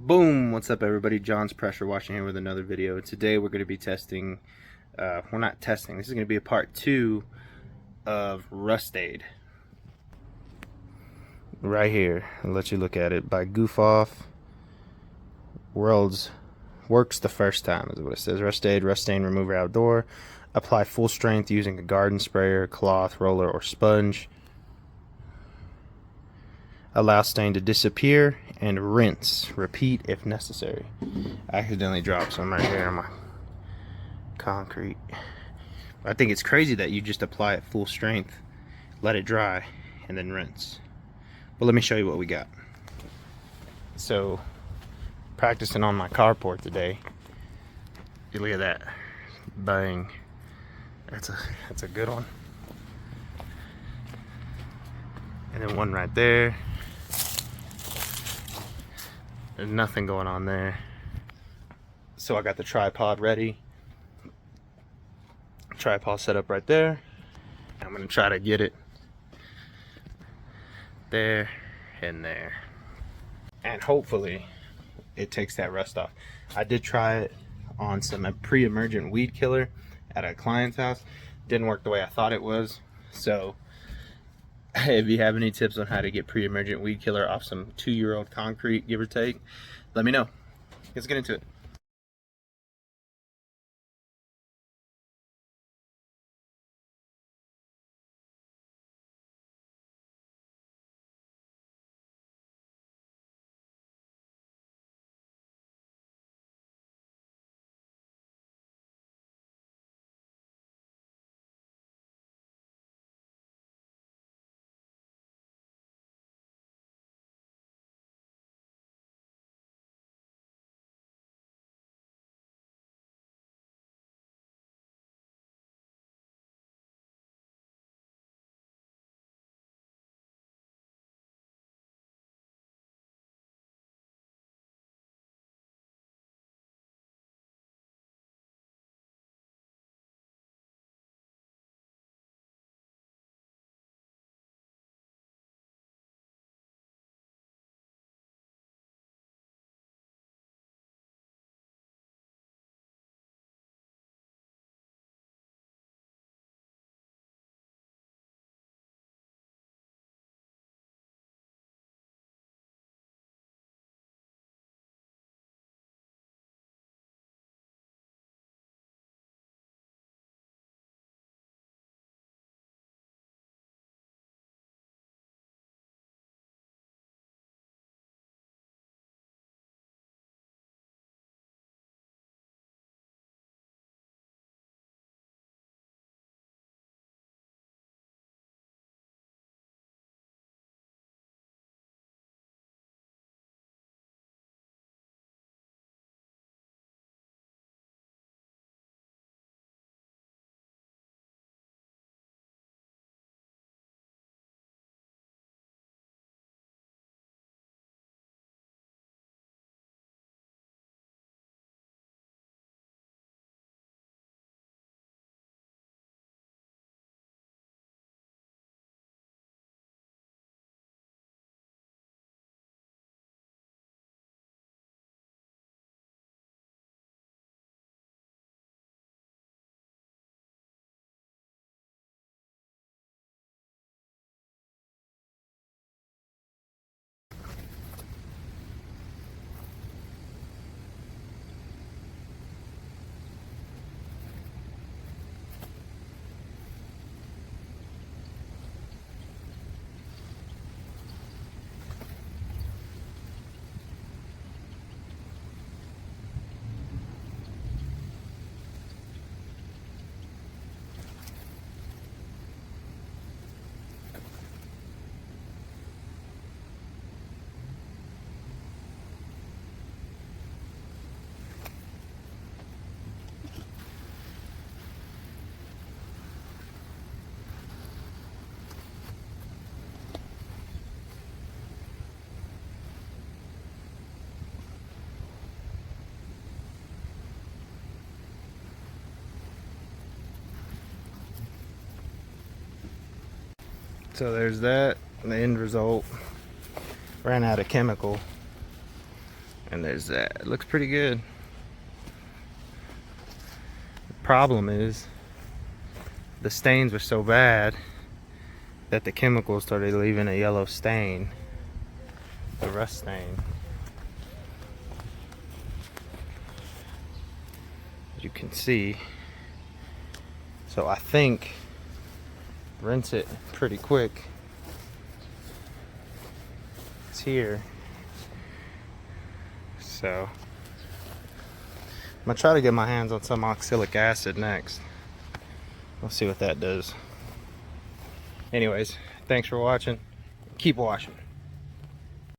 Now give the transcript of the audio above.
Boom! What's up, everybody? John's pressure washing here with another video. Today we're going to be testing, we're not testing, this is going to be a part 2 of Rust Aid. Right here, I'll let you look at it. By Goof Off. Works the first time is what it says. Rust Aid, rust stain remover outdoor. Apply full strength using a garden sprayer, cloth, roller, or sponge. Allow stain to disappear and rinse. Repeat if necessary. I accidentally dropped some right here on my concrete. I think it's crazy that you just apply it full strength, let it dry, and then rinse. But let me show you what we got. So, practicing on my carport today. Look at that. Bang. That's a good one. And then one right there. There's nothing going on there. So I got the tripod ready. Tripod set up right there. I'm gonna try to get it there and there. And hopefully it takes that rust off. I did try it on some pre-emergent weed killer at a client's house. Didn't work the way I thought it was. So if you have any tips on how to get pre-emergent weed killer off some 2-year-old concrete, give or take, let me know. Let's get into it. So there's that, the end result. Ran out of chemical, And there's that. It looks pretty good. The problem is the stains were so bad that the chemicals started leaving a yellow stain, the rust stain. As you can see. So I think rinse it pretty quick. It's here. So I'm gonna try to get my hands on some oxalic acid next. We'll see what that does. Anyways, thanks for watching. Keep washing.